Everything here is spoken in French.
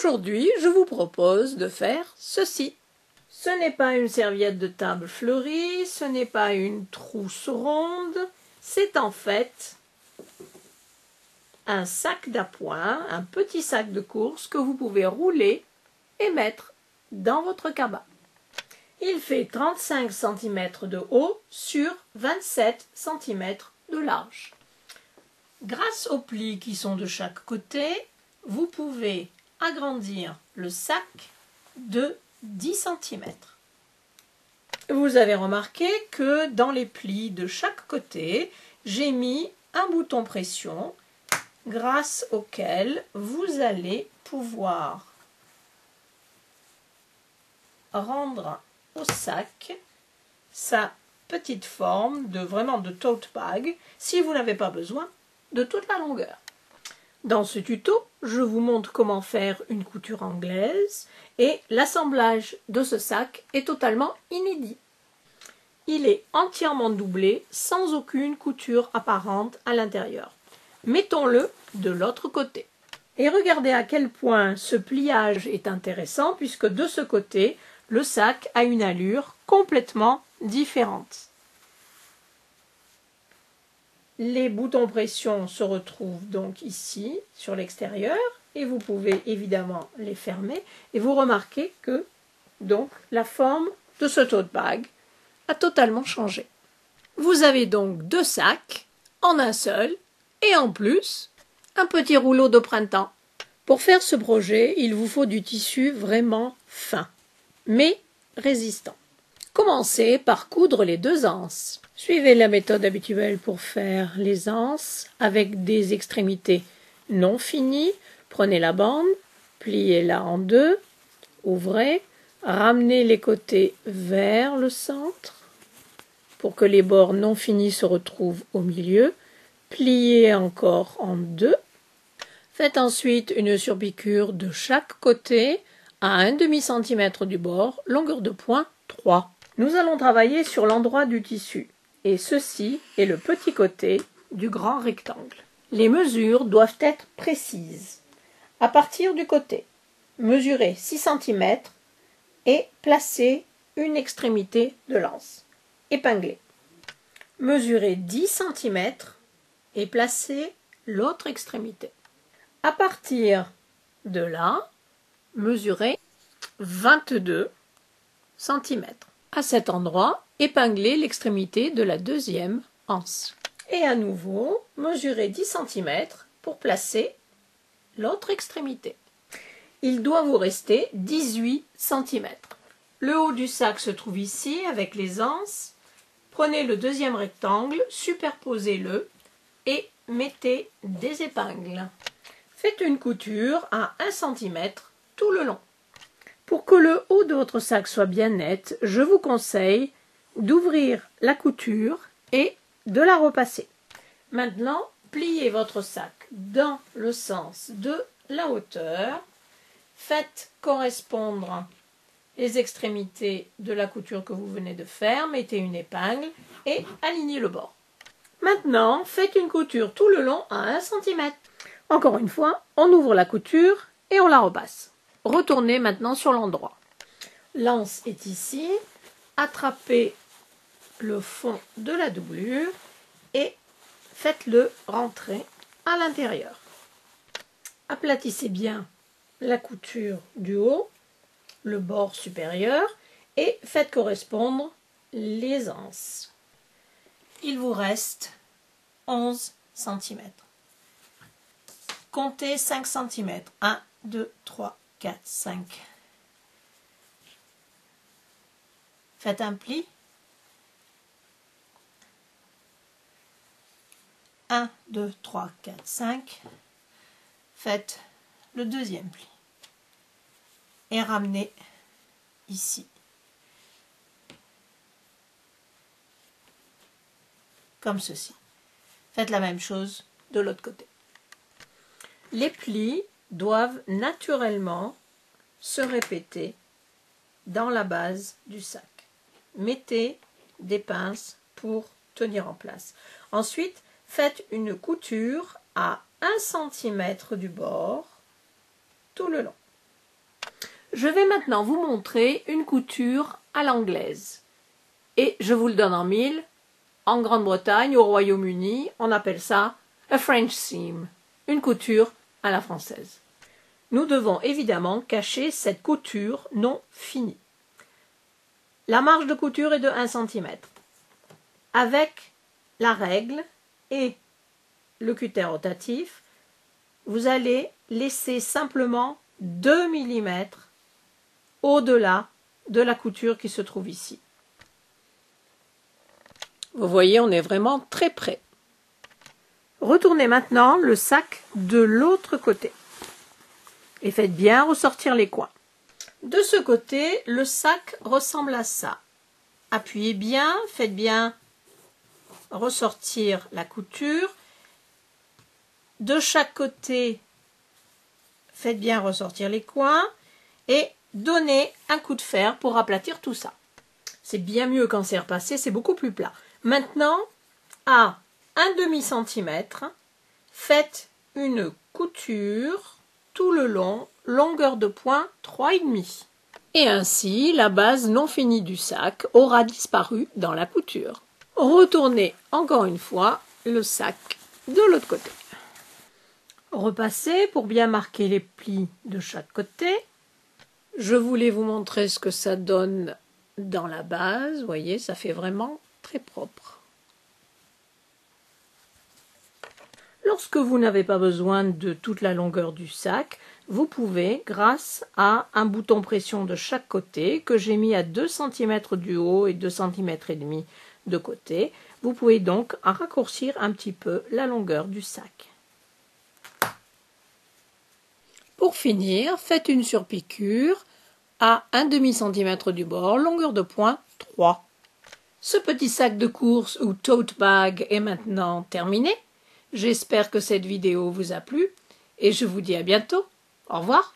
Aujourd'hui, je vous propose de faire ceci. Ce n'est pas une serviette de table fleurie, ce n'est pas une trousse ronde, c'est en fait un sac d'appoint, un petit sac de course que vous pouvez rouler et mettre dans votre cabas. Il fait 35 cm de haut sur 27 cm de large. Grâce aux plis qui sont de chaque côté, vous pouvez agrandir le sac de 10 cm. Vous avez remarqué que dans les plis de chaque côté, j'ai mis un bouton pression grâce auquel vous allez pouvoir rendre au sac sa petite forme de tote bag si vous n'avez pas besoin de toute la longueur. Dans ce tuto, je vous montre comment faire une couture anglaise et l'assemblage de ce sac est totalement inédit. Il est entièrement doublé sans aucune couture apparente à l'intérieur. Mettons-le de l'autre côté. Et regardez à quel point ce pliage est intéressant puisque de ce côté, le sac a une allure complètement différente. Les boutons pression se retrouvent donc ici, sur l'extérieur, et vous pouvez évidemment les fermer. Et vous remarquez que donc la forme de ce tote bag a totalement changé. Vous avez donc deux sacs en un seul, et en plus, un petit rouleau de printemps. Pour faire ce projet, il vous faut du tissu vraiment fin, mais résistant. Commencez par coudre les deux anses. Suivez la méthode habituelle pour faire les anses avec des extrémités non finies. Prenez la bande, pliez-la en deux, ouvrez, ramenez les côtés vers le centre pour que les bords non finis se retrouvent au milieu. Pliez encore en deux. Faites ensuite une surpiqûre de chaque côté à 1/2 cm du bord, longueur de point 3. Nous allons travailler sur l'endroit du tissu, et ceci est le petit côté du grand rectangle. Les mesures doivent être précises. À partir du côté, mesurez 6 cm et placez une extrémité de l'anse. Épinglez. Mesurez 10 cm et placez l'autre extrémité. À partir de là, mesurez 22 cm. À cet endroit, épinglez l'extrémité de la deuxième anse. Et à nouveau, mesurez 10 cm pour placer l'autre extrémité. Il doit vous rester 18 cm. Le haut du sac se trouve ici avec les anses. Prenez le deuxième rectangle, superposez-le et mettez des épingles. Faites une couture à 1 cm tout le long. Pour que le haut de votre sac soit bien net, je vous conseille d'ouvrir la couture et de la repasser. Maintenant, pliez votre sac dans le sens de la hauteur. Faites correspondre les extrémités de la couture que vous venez de faire. Mettez une épingle et alignez le bord. Maintenant, faites une couture tout le long à 1 cm. Encore une fois, on ouvre la couture et on la repasse. Retournez maintenant sur l'endroit. L'anse est ici. Attrapez le fond de la doublure et faites-le rentrer à l'intérieur. Aplatissez bien la couture du haut, le bord supérieur, et faites correspondre les anses. Il vous reste 11 cm. Comptez 5 cm. 1, 2, 3, 4, 5. Faites un pli. 1, 2, 3, 4, 5. Faites le deuxième pli. Et ramenez ici. Comme ceci. Faites la même chose de l'autre côté. Les plis doivent naturellement se répéter dans la base du sac. Mettez des pinces pour tenir en place. Ensuite, faites une couture à 1 cm du bord tout le long. Je vais maintenant vous montrer une couture à l'anglaise. Et je vous le donne en mille. En Grande-Bretagne, au Royaume-Uni, on appelle ça a French seam, une couture à la française. Nous devons évidemment cacher cette couture non finie. La marge de couture est de 1 cm. Avec la règle et le cutter rotatif, vous allez laisser simplement 2 mm au-delà de la couture qui se trouve ici. Vous voyez, on est vraiment très près. Retournez maintenant le sac de l'autre côté et faites bien ressortir les coins. De ce côté, le sac ressemble à ça. Appuyez bien, faites bien ressortir la couture. De chaque côté, faites bien ressortir les coins et donnez un coup de fer pour aplatir tout ça. C'est bien mieux quand c'est repassé, c'est beaucoup plus plat. Maintenant, à 1/2 cm, faites une couture tout le long, longueur de point 3,5. Et ainsi, la base non finie du sac aura disparu dans la couture. Retournez encore une fois le sac de l'autre côté. Repassez pour bien marquer les plis de chaque côté. Je voulais vous montrer ce que ça donne dans la base. Vous voyez, ça fait vraiment très propre. Lorsque vous n'avez pas besoin de toute la longueur du sac, vous pouvez, grâce à un bouton pression de chaque côté, que j'ai mis à 2 cm du haut et 2,5 cm de côté, vous pouvez donc raccourcir un petit peu la longueur du sac. Pour finir, faites une surpiqûre à 1/2 cm du bord, longueur de point 3. Ce petit sac de course ou tote bag est maintenant terminé. J'espère que cette vidéo vous a plu et je vous dis à bientôt. Au revoir.